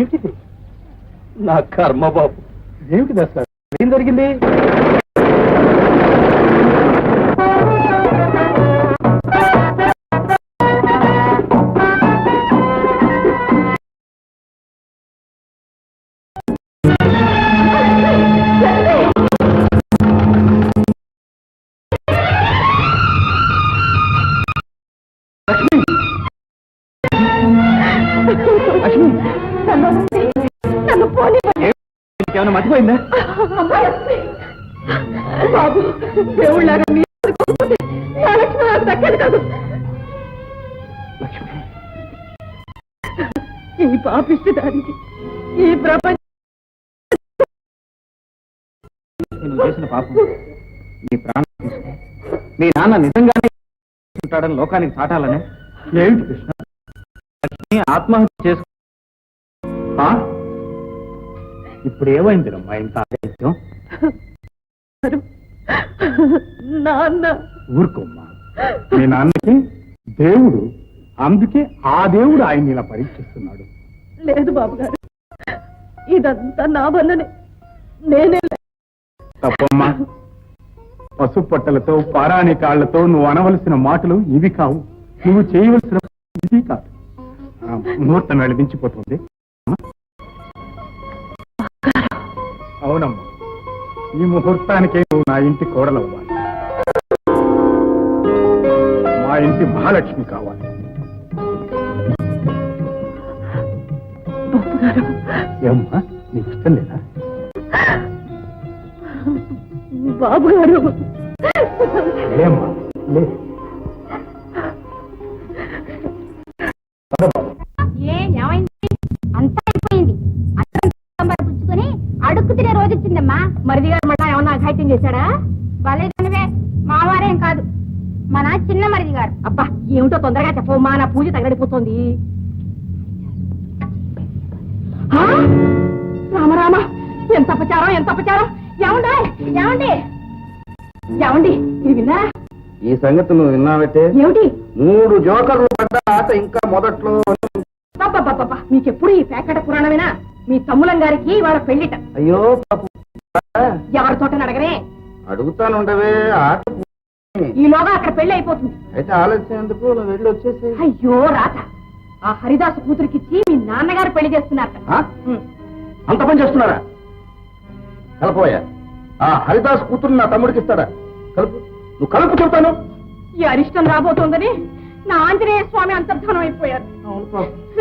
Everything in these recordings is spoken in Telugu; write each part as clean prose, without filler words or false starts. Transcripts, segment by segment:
ఏమిటిది? నా కర్మ బాబు. ఏమిటిది అసలు? ఏం జరిగింది? ఏమైనా మర్చిపోయిందా? బాబు దేవుళ్ళగా దక్కదు కాదు. ఈ పాపిష్టి దానికి ఈ ప్రపంచం నువ్వు చేసిన పాపం నీ ప్రాణం తీసుకో. మీ నాన్న నిజంగానే ఉంటాడని లోకానికి చాటాలనే. ఏమిటి కృష్ణ? లక్ష్మి ఆత్మహత్య చేసుకో. ఇప్పుడు ఏమైందిరమ్మా ఇంత ఆలస్యం? నాన్న ఊరుకోమ్మా. మీ నాన్నకి దేవుడు, అందుకే ఆ దేవుడు ఆయన ఇలా పరీక్షిస్తున్నాడు. లేదు బాబు గారు, ఇదంతా నా వల్లనే. నేనే తప్పమ్మా. పసుపు పట్టలతో పారాణి కాళ్లతో నువ్వు అనవలసిన మాటలు ఇవి కావు. నువ్వు చేయవలసిన ఇది కాదు. ముహూర్తం వేళ దించిపోతుంది. అవునమ్మా, ఈ ముహూర్తానికే నువ్వు నా ఇంటి కోడలవ్వాలి. మా ఇంటి మహాలక్ష్మి కావాలి. ఏమ్మా, నీకు ఇష్టం లేదా? బాబు గారు ఏమ్మా లే. అంతా అయిపోయింది. పుచ్చుకొని అడుక్కు తినే రోజు వచ్చిందమ్మా. మరిది గారు మళ్ళా ఏమన్నా అఘాయిత్యం చేశాడా? బలేదనివే, మావారేం కాదు, మన చిన్న మరిది గారు. అబ్బా ఏమిటో తొందరగా చెప్పమ్మా, నా పూజ తగలడిపోతుంది. రామరామ, ఎంత అపచారం, ఎంత అపచారం! ఏమండి ఏమండి ఏమండి, ఇది విన్నారా? ఈ సంగతి నువ్వు విన్నావటే? ఏమిటి? 3 జోకర్లు పడ్డ ఆట ఇంకా మొదట్లో. బాబా, మీకెప్పుడు ఈ పేకట పురాణమేనా? మీ తమ్ములం గారికి వాళ్ళ పెళ్లిట. అయ్యో ఎవరి తోట అడగరే? అడుగుతానుండవే, ఆట ఈలోగా అక్కడ పెళ్లి అయిపోతుంది. అయితే ఆలస్యం ఎందుకు, నువ్వు వెళ్ళి వచ్చేసి. అయ్యో రాత, ఆ హరిదాసు కూతురికిచ్చి మీ నాన్నగారు పెళ్లి చేస్తున్నారట. అంత పని చేస్తున్నారా? కలపోయా, ఆ హరిదాస్ కూతురు నా తమ్ముడికి ఇస్తాడా? కలుపు, నువ్వు కలుపు చెబుతాను. ఈ అరిష్టం రాబోతోందని నా ఆంజనేయ స్వామి అంతర్ధానం అయిపోయారు.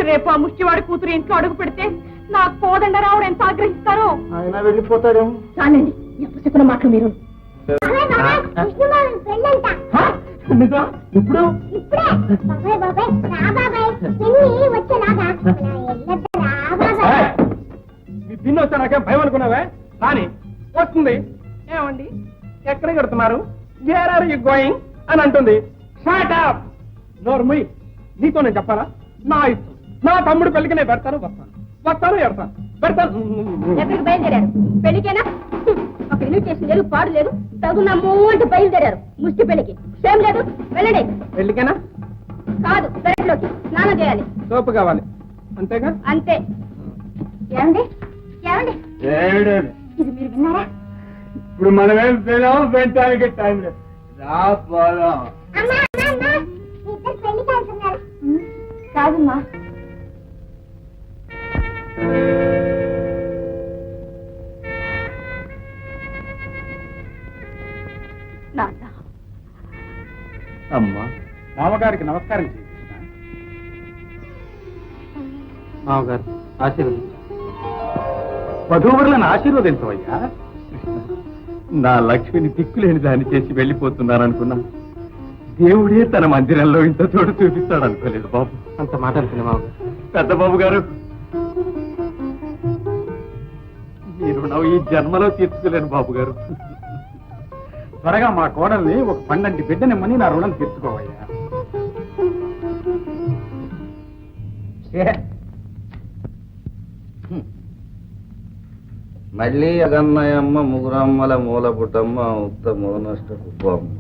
రేపు ఆ ముష్టివాడి కూతురు ఇంట్లో అడుగు పెడితే నా కోదండరావుడు ఎంత ఆగ్రహిస్తారో. ఆయన వెళ్ళిపోతాడేమో. చాలండి, చెప్పిన మాటలు మీరు. ఇప్పుడు మీ పిన్ని వచ్చా నాకేం భయం అనుకున్నావే? కానీ వస్తుంది. ఏమండి, ఎక్కడ కడుతున్నారు? వేర్ ఆర్ యు గోయింగ్ అని అంటుంది. షట్ అప్, నోరు ముయ్. నీతో నేను చెప్పాలా? నా ఇష్టం. నా తమ్ముడు పెళ్లికి నేను పెడతాను, వస్తాను పెడతాను. ఎక్కడికి బయలుదేరారు? పెళ్లికేనా? ఒక ఇన్విటేషన్ లేదు, పాడు లేదు, తగునమ్ము అంటూ బయలుదేరారు ముష్టి పెళ్లికి. సేమ్ లేదు, వెళ్ళండి. పెళ్లికేనా? కాదు, పెరట్లోకి స్నానం చేయాలి. సోపు కావాలి, అంతేగా? అంతే. ఏమండి ఏమండి, ఇది మీరు విన్నారా? ఇప్పుడు మనమేం పెళ్ళాం, పెంచడానికి టైం లేదు. కాదమ్మా, నాన్న. అమ్మా, మామగారికి నమస్కారం చేయి. మామగారు ఆశీర్వదించు. వధూవరులను ఆశీర్వదించవయ్యా. నా లక్ష్మిని దిక్కులేని దాన్ని చేసి వెళ్ళిపోతున్నాననుకున్నా. దేవుడే తన మందిరంలో ఇంత చోటు చూపిస్తాడు అనుకోలేదు బాబు. అంత మాట అనుకున్నా బాబు. పెద్ద బాబు గారు, మీ రుణం ఈ జన్మలో తీర్చుకోలేను బాబు గారు. త్వరగా మా కోడల్ని ఒక 12 బిడ్డనిమ్మని నా రుణం తీర్చుకోవయ్యా. మళ్ళీ అగన్నయమ్మ, ముగురమ్మల మూలపుటమ్మ, ఉత్త మోనష్ట కుప్పమ్మ.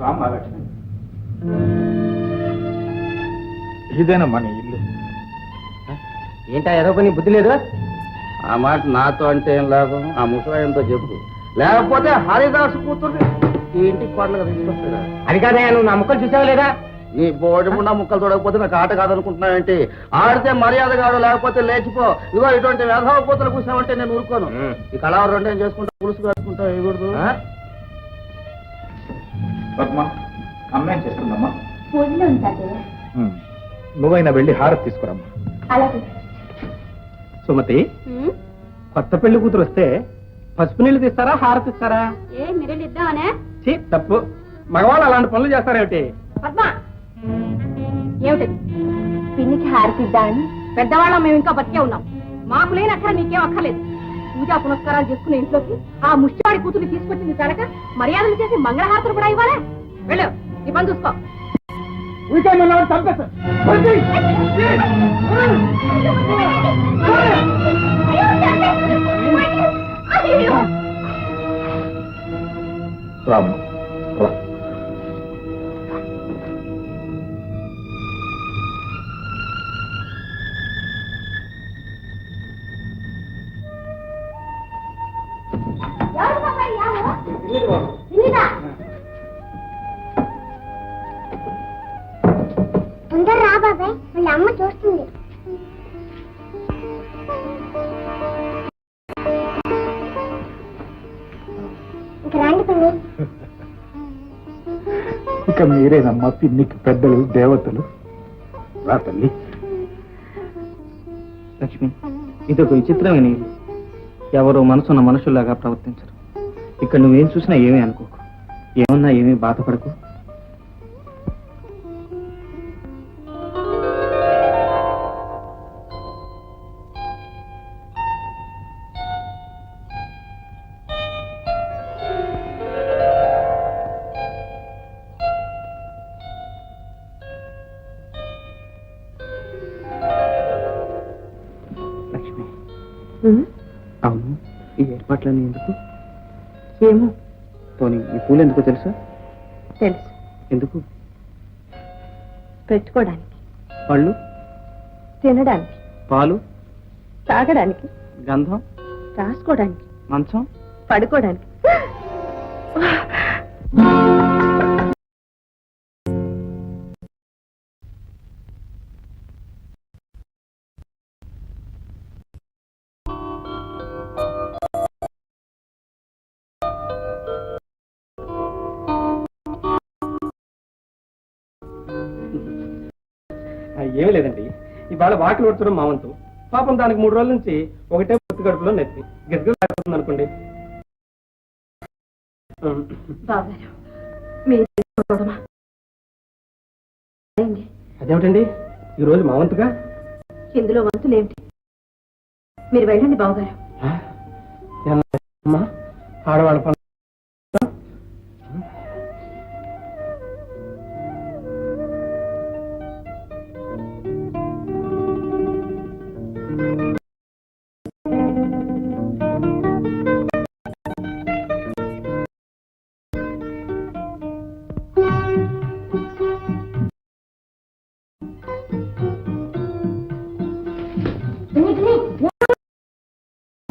రామలక్ష్మి, ఇదేనా మన ఇల్లు? ఏంటా ఏదో పని బుద్ధి లేదు? ఆ మాట నాతో అంటే ఏం లాభం? ఆ ముసలాయంతో చెప్పు, లేకపోతే హరిదాసు కూతుర్ని ఈ ఇంటికి కోడలుగా తీసుకొస్తాడా? అది కాదే, నువ్వు నా ముక్కలు చూసావా లేదా? నీ బోడి ముండా ముక్కలు చూడకపోతే నాకు ఆట కాదనుకుంటున్నావేంటి? ఆడితే మర్యాద కాడు, లేకపోతే లేచిపో. ఇదిగో ఇటువంటి వ్యధవ పూతలు కూర్చామంటే నేను ఊరుకోను. ఈ కళావరం రెండు ఏం చేసుకుంటా, పులుసు కట్టుకుంటా వేయకూడదు. అమ్మాయి చేస్తుందమ్మా. పూజలో ఉంటాడు. నువ్వైనా వెళ్ళి హారతి తీసుకురమ్మా. అలాగే. సుమతి, కొత్త పెళ్లి కూతురు వస్తే పసుపు నీళ్లు తీస్తారా, హారతి ఇస్తారా? మిరెళ్ళు ఇద్దామనే. తప్పు. మగవాళ్ళు అలాంటి పనులు చేస్తారేమిటి? పద్మ, ఏమిటది? పిన్నికి హారతి ఇద్దామని. పెద్దవాళ్ళం మేము ఇంకా బతికే ఉన్నాం. మాకు లేని అక్కర నీకేం అక్కర్లేదు. పూజా పునస్కారాలు చేసుకునే ఇంట్లోకి ఆ ముష్టివాడి కూతురు తీసుకొచ్చింది కనుక మర్యాదలు చేసి మంగళహారతులు కూడా ఇవ్వాలా? వెళ్ళు, నీ పని చూసుకో. రాము రా. తొందర రా బాబాయ్, వాళ్ళ అమ్మ చూస్తుంది. ఇక రండి పిన్ని. ఇక మీరేనమ్మా పిన్నికి పెద్దలు, దేవతలు. రా తల్లి. లక్ష్మి, ఇదొక విచిత్రమైన ఇల్లు. ఎవరో మనసున్న మనుషుల్లాగా ప్రవర్తించరు. ఇక్కడ నువ్వేం చూసినా ఏమీ అనుకోకు, ఏమన్నా ఏమీ బాధపడకు. లక్ష్మి, అవును, ఈ ఏర్పాట్లన్నీ ఎందుకు? ఏమో పోనీ ఈ పూలు ఎందుకు తెలుసా? తెలుసు. ఎందుకు? పెట్టుకోవడానికి, పళ్ళు, తినడానికి, పాలు, తాగడానికి, గంధం, రాసుకోవడానికి, మంచం, పడుకోవడానికి. ఏమీ లేదండి, ఇవాళ వాకిలు వచ్చడం మా వంతు. పాపం దానికి 3 రోజుల నుంచి ఒకటే పొత్తు గడుపులో నెత్తి గెలుగుతుంది అనుకోండి. బాబారు, మీరు అదేమిటండి, ఈ రోజు మా వంతుగా? ఇందులో వంతులేమిటి? మీరు వెళ్ళండి బావగారు. ఆడవాళ్ళ పనులు.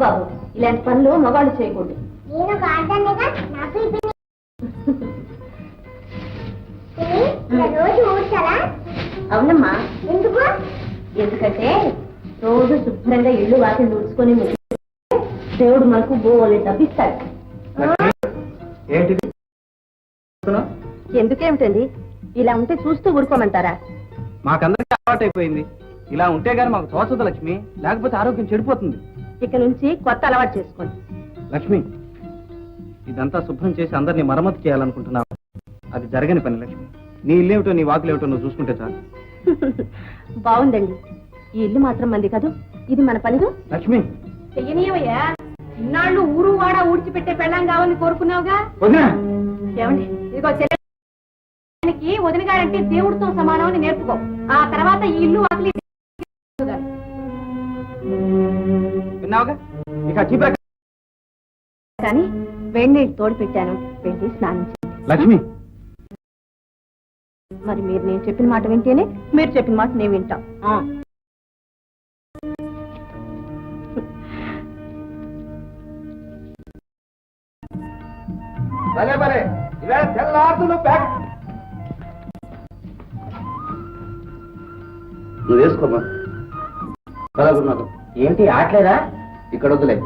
బాబు, ఇలాంటి పనులు మగాళ్ళు చేయకూడదు. అవునమ్మా. ఎందుకు? ఎందుకంటే రోజు శుభ్రంగా ఇల్లు వాకిలు ఊడ్చుకొని దేవుడు మనకు బోలే డబ్బిస్తాడు. ఏంటిది? ఎందుకేమిటండి, ఇలా ఉంటే చూస్తూ ఊరుకోమంటారా? మాకందరికీ అలవాటు అయిపోయింది. ఇలా ఉంటే గానీ మాకు తోచదు లక్ష్మి, లేకపోతే ఆరోగ్యం చెడిపోతుంది. ఇక నుంచి కొత్త అలవాటు చేసుకోండి. లక్ష్మి, ఇదంతా శుభ్రం చేసి అందరినీ మరమ్మతు చేయాలనుకుంటున్నావు. అది జరగని పని లక్ష్మి. నీ ఇల్లేమిటో నీ వాకులేమిటో నువ్వు చూసుకుంటే చాలు. బాగుందండి, ఈ ఇల్లు మాత్రం మంది కాదు, ఇది మన పనిగా. లక్ష్మి, చెయ్యనీయవయ్యా, ఇన్నాళ్ళు ఊరు వాడ ఊడ్చిపెట్టే పెళ్ళం కావాలని కోరుకున్నావుగా. వదినా. ఏమండి, ఇదిగో చెల్లెకి వదిన గారంటే దేవుడితో సమానం అని నేర్పుకో. ఆ తర్వాత ఈ ఇల్లు వాకిలి విన్నావుగా, ఇక చీపుర. కానీ వేడి నీళ్ళు తోడు పెట్టాను, వెళ్ళి స్నానం చేయండి. లక్ష్మి, మరి మీరు నేను చెప్పిన మాట వింటేనే మీరు చెప్పిన మాట నేను వింటాం. భలే భలే ఇవాళ తెల్లారులు ప్యాక్ నువ్వు వేసుకోమా కలగున్నాను. ఏంటి ఆటలేదా? ఇక్కడ వద్దులే,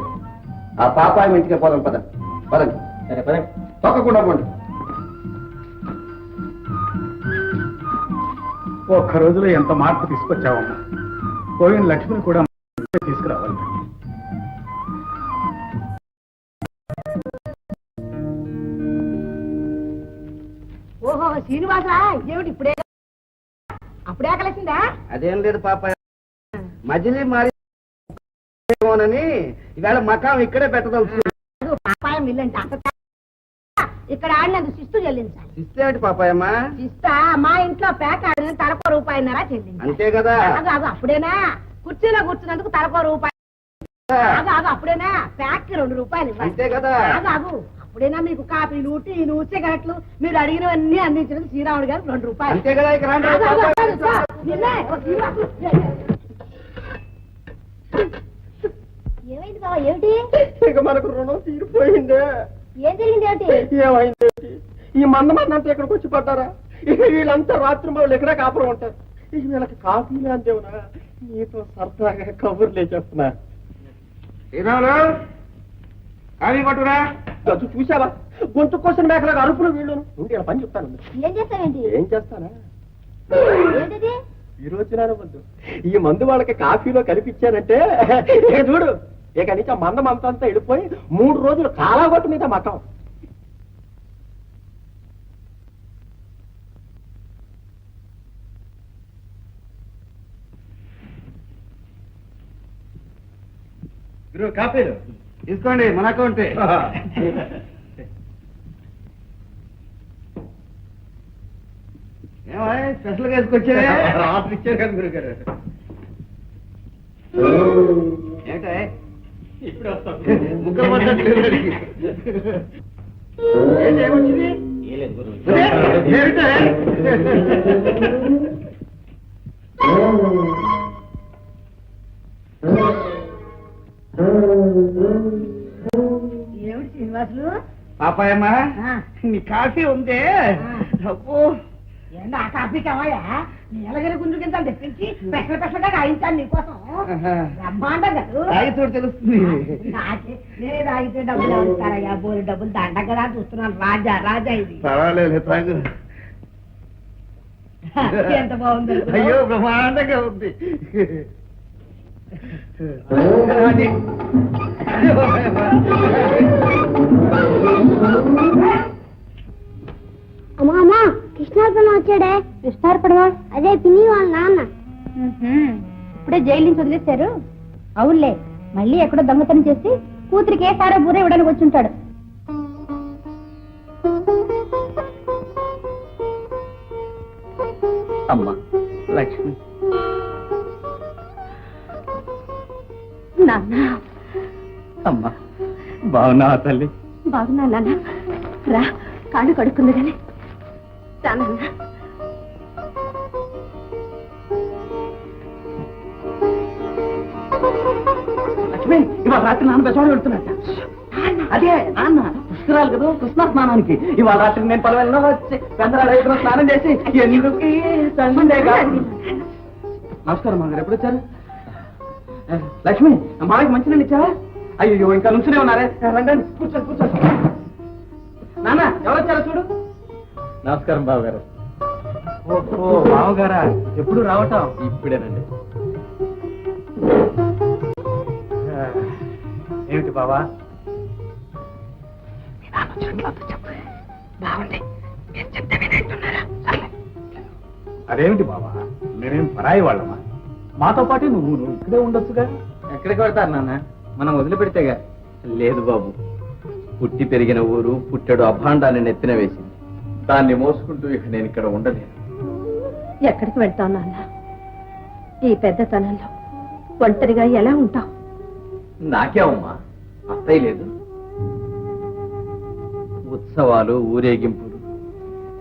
ఆ పాపాయం ఇంటికి పోదాం. పద పదండి. సరే పదండి. తొక్కకుండా పోండి. ఒక్క రోజులో ఎంత మార్పు తీసుకొచ్చావమ్మా. పోయిన లక్ష్మిని కూడా తీసుకురావాలి. ఓహో శ్రీనివాసా, ఏమిటి ఇప్పుడే అప్పుడే కలిసిందా? అదేం లేదు పాపాయం, మజిలీ మారినని ఇవాళ మకాం ఇక్కడే పెట్టదలుచుకున్నాను. పాపాయం ఇల్లంటే అంత ఇక్కడ ఆడినందుకు శిస్తు చెల్లించాలి. ఇస్తేమిటి పాపాయమ్మా? శిస్తా మా ఇంట్లో ప్యాక్ ఆడిన తలకో రూపాయిన్నర చెల్లించాలి. అంతే కదా. ఆగు అప్పుడేనా? కుర్చీలో కూర్చున్నందుకు తలకో రూపాయి. ఆగు అప్పుడేనా? ప్యాక్ 2 రూపాయలు ఇవ్వాలి. అంతే కదా. ఆగు అప్పుడేనా మీకు కాఫీలు టీలు సిగరెట్లు మీరు అడిగినవన్నీ అందించడం శ్రీరాముడు గారు 2 రూపాయలు. అంతే కదా. ఇక రండి. ఏమైంది బాబా? ఏమిటి ఇక మనకు రుణం తీరిపోయిందే. ఏం జరిగింది? ఏమిటి ఏమైంది? ఈ మందమందంతా ఇక్కడికి వచ్చి పడ్డారా? ఇక వీళ్ళంతా రాత్రి మొదలు ఇక్కడే కాపురం ఉంటారు. ఇక వీళ్ళకి కాఫీలు అందేవునా? నీతో సరదాగా కబుర్లే చెప్తున్నా. శ్రీరాములు కానీ పట్టురా. గచ్చు చూసావా? గొంతు కోసం మేకలాగా అరుపులు వీళ్ళు. ఉండి ఇలా పని చెప్తాను. ఏం చేస్తావేంటి? ఏం చేస్తానా? ఏంటిది? ఈ రోజు వద్దు, ఈ మందు వాళ్ళకి కాఫీలో కనిపించానంటే ఇక చూడు, ఇక నుంచి ఆ మందం అంతా వెళ్ళిపోయి 3 రోజులు కాలాగొట్టు మీద మకం. కాఫీలు తీసుకోండి, మన అకౌంటే. ఏమో స్పెషల్ గా వేసుకొచ్చా? రాత్రి ఇచ్చారు కదా గురుగారు. ఏంటే ఇప్పుడు వస్తాం. ముక్కలు పడ్డట్టు ఏమొచ్చింది? ఏమిటే? ఏమిటి శ్రీనివాసులు? పాపాయమ్మా నీ కాఫీ ఉందే. ఏంటో ఆ కాఫీ కావాయా? నీలగిరి గుంజు కింద తెప్పించి పెసరగా రాయించాను నీకోసం. బ్రహ్మాండం కదా. తాగితోడు తెలుస్తుంది. నేనే తాగితే డబ్బులు ఇస్తారయ్యా? బోరు డబ్బులు దండ కదా చూస్తున్నాను. రాజా రాజా ఇది. పర్వాలేదు తాగు. ఎంత బాగుంది. అయ్యో బ్రహ్మాండంగా ఉంది. అమ్మా కృష్ణార్పణ వచ్చాడే. కృష్ణార్పణ అదే పిన్ని వాళ్ళ నాన్న. ఇప్పుడే జైలు నుంచి వదిలేశారు. అవునులే, మళ్ళీ ఎక్కడో దొంగతనం చేసి కూతురికి ఏ సారా బూర ఇవ్వడానికి వచ్చి ఉంటాడు. అమ్మా లక్ష్మి. నాన్న అమ్మా బాగున్నా తల్లి? బాగున్నా నాన్న. రా, కాళ్ళు కడుక్కుంది కానీ రానన్న. లక్ష్మి ఇవాళ రాత్రి నాన్న బెసవాడు వెళ్తున్నట్ట. అదే నాన్న పుష్కరాలు కదా, కృష్ణ స్నానానికి. ఇవాళ రాత్రి నేను పలవెల్లో వచ్చి పెందరాడు స్నానం చేసి ఎందుకు సండేగా. నమస్కారం మామగారు, ఎప్పుడు వచ్చారు? లక్ష్మి మామకి మంచినీళ్ళు ఇచ్చావా? అయ్యో ఇంకా నుంచునే ఉన్నారే. రండి కూర్చోండి కూర్చోండి. నాన్న ఎవరు వచ్చారో చూడు. నమస్కారం బావగారు. ఓహో బావగారా, ఎప్పుడు రావటం? ఇప్పుడేనండి. ఏమిటి బావా? అదేమిటి బావా, నేనేం పరాయి వాళ్ళమా? మాతో పాటు నువ్వు ఇక్కడే ఉండొచ్చుగా. ఎక్కడికి వెళ్తారు నాన్న? మనం వదిలిపెడితేగా. లేదు బాబు, పుట్టి పెరిగిన ఊరు పుట్టెడు అభాండాన్ని నెత్తిన వేసింది. దాన్ని మోసుకుంటూ ఇక నేను ఇక్కడ ఉండలేను. ఎక్కడికి వెళ్తావు నాన్న? ఈ పెద్దతనంలో ఒంటరిగా ఎలా ఉంటావు? నాకేమమ్మా, అత్తయ్య లేదు. ఉత్సవాలు, ఊరేగింపులు,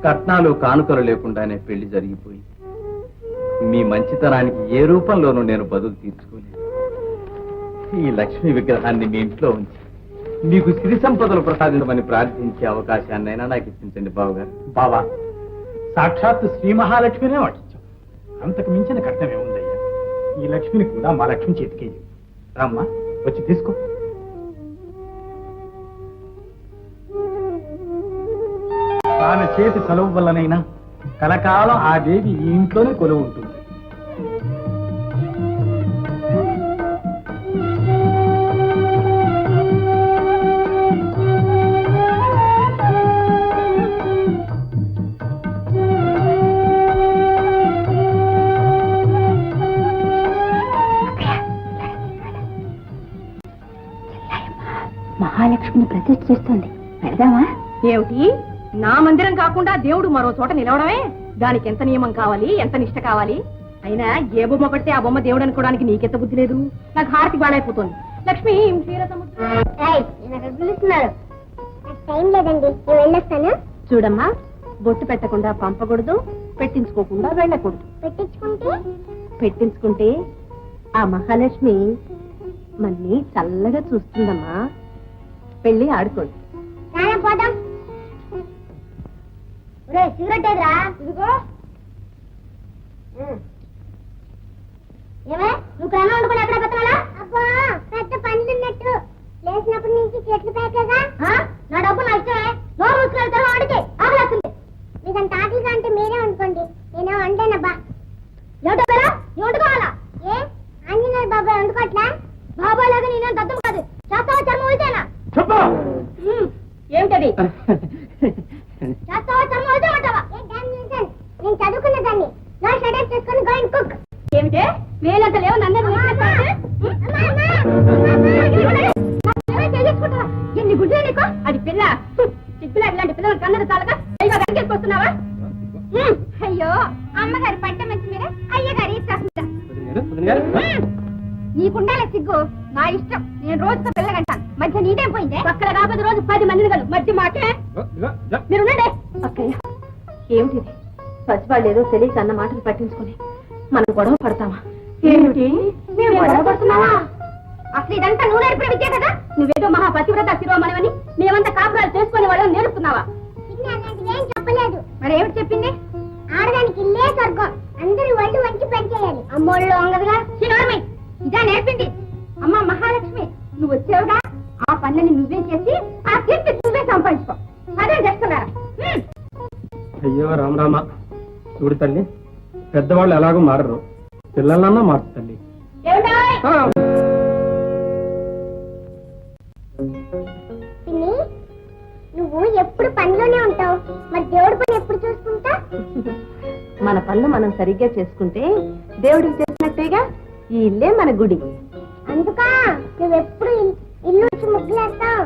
కట్నాలు, కానుకలు లేకుండానే పెళ్లి జరిగిపోయి మీ మంచితనానికి ఏ రూపంలోనూ నేను బదులు తీర్చుకోలేదు. ఈ లక్ష్మీ విగ్రహాన్ని మీ ఇంట్లో ఉంచి మీకు సిరి సంపదలు ప్రసాదించమని ప్రార్థించే అవకాశాన్నైనా నాకు ఇప్పించండి బావగారు. బావా, సాక్షాత్ శ్రీ మహాలక్ష్మినే వాటించాం. అంతకు మించిన కట్టం ఏముందయ్యా? ఈ లక్ష్మిని కూడా మా లక్ష్మి చేతికేయి. రామ్మా, వచ్చి తీసుకో. తాన చేతి సెలవు వల్లనైనా కలకాలం ఆ దేవి ఈ ఇంట్లోనే కొలువు ఉంటుంది. మహాలక్ష్మిని ప్రతిష్ఠ చేస్తుంది, పెడదామా? ఏమిటి, నా మందిరం కాకుండా దేవుడు మరో చోట నిలవడమే? దానికి ఎంత నియమం కావాలి, ఎంత నిష్ట కావాలి? అయినా ఏ బొమ్మ పడితే ఆ బొమ్మ దేవుడు అనుకోవడానికి నీకెంత బుద్ధి లేదు. నాకు హారతి బాడైపోతుంది. లక్ష్మి పిలుస్తున్నారు. టైం లేదండి, నేను వెళ్ళొస్తాను. చూడమ్మా, బొట్టు పెట్టకుండా పంపకూడదు, పెట్టించుకోకుండా వెళ్ళకూడదు. పెట్టించుకుంటే ఆ మహాలక్ష్మి మన్ని చల్లగా చూస్తుందమ్మా. పెళ్లి ఆడుకోండి. పోదాం. సిగరెట్ ఏదిరా? ఇదిగో. ఏమే, నువ్వు క్రమం వండుకొని ఎక్కడ పెత్తనాలా? అబ్బా, పెద్ద పనులు ఉన్నట్టు లేచినప్పటి నుంచి చెట్లు పేకగా. నా డబ్బు నా ఇష్టమే. నోరు మూసుకెళ్తారు, వాడికి ఆకలిస్తుంది. మీకంత ఆకలిగా అంటే మీరే వండుకోండి, నేనే వండేనబ్బా. ఏమిటో పేరా, నీ వండుకోవాలా? ఏ ఆంజనేయ బాబాయ్ వండుకోవట్లా? బాబాయ్ లాగా నేనేం దద్దం కాదు. చేస్తావా చర్మం అయితేనా? ఏమిటది? చేస్తావా చర్మం అయితే అంటావా? నేను చదువుకున్న దాన్ని. నా షడప్ చేసుకుని గోయింగ్ కుక్. ఏమిటే వేలంత లేవు, నన్ను ఎన్ని గుడ్లు నీకు? అది పిల్ల సిగ్గులా, ఇలాంటి పిల్లలు కన్నది చాలక పైగా వెనకేసుకొస్తున్నావా? అయ్యో, అమ్మగారి పట్ట మంచి మీరే, అయ్యగారి నీకుండాలే సిగ్గు. నా ఇష్టం, నేను రోజుకు పిల్లగంటాను. మధ్య నీదేం పోయిందే? పక్కన కాకపోతే రోజు 10 మందిని కలు, మధ్య మాటే. మీరున్నాడే. అక్కయ్య, ఏమిటిది? పసివాళ్ళు ఏదో తెలియక అన్న మాటలు పట్టించుకుని మనం గొడవ పడతామా? ఏమిటి, మేము గొడవ పడుతున్నావా? అసలు ఇదంతా నువ్వు నేర్పిన విద్య కదా? నువ్వేదో మహాపతివ్రత శిరోమణివని మేమంతా కాపురాలు చేసుకునే వాళ్ళని నేర్పుతున్నావా? ఏం చెప్పలేదు. మరి ఏమిటి చెప్పింది? ఆడదానికి ఇల్లే స్వర్గం, అందరూ ఒళ్ళు వంచి పనిచేయాలి. అమ్మోళ్ళు అంగదుగా శిరోమణి ఇదా నేర్పింది. అమ్మ మహాలక్ష్మి, నువ్వు వచ్చావుగా, ఆ పనులని నువ్వే చేసి ఆ కీర్తి నువ్వే సంపాదించుకో. అదే చేస్తున్నారా? అయ్యో రామరామ, చూడు తల్లి, పెద్దవాళ్ళు ఎలాగో మారరు, పిల్లలన్నా మారుతు తల్లి. నువ్వు ఎప్పుడు పనిలోనే ఉంటావు, మరి దేవుడి పని ఎప్పుడు చూసుకుంటా? మన పనులు మనం సరిగ్గా చేసుకుంటే దేవుడికి చేసినట్టేగా. ఈ ఇల్లే మన గుడి. అందుకా నువ్వెప్పుడు ఇల్లు ముగ్గులేస్తావు.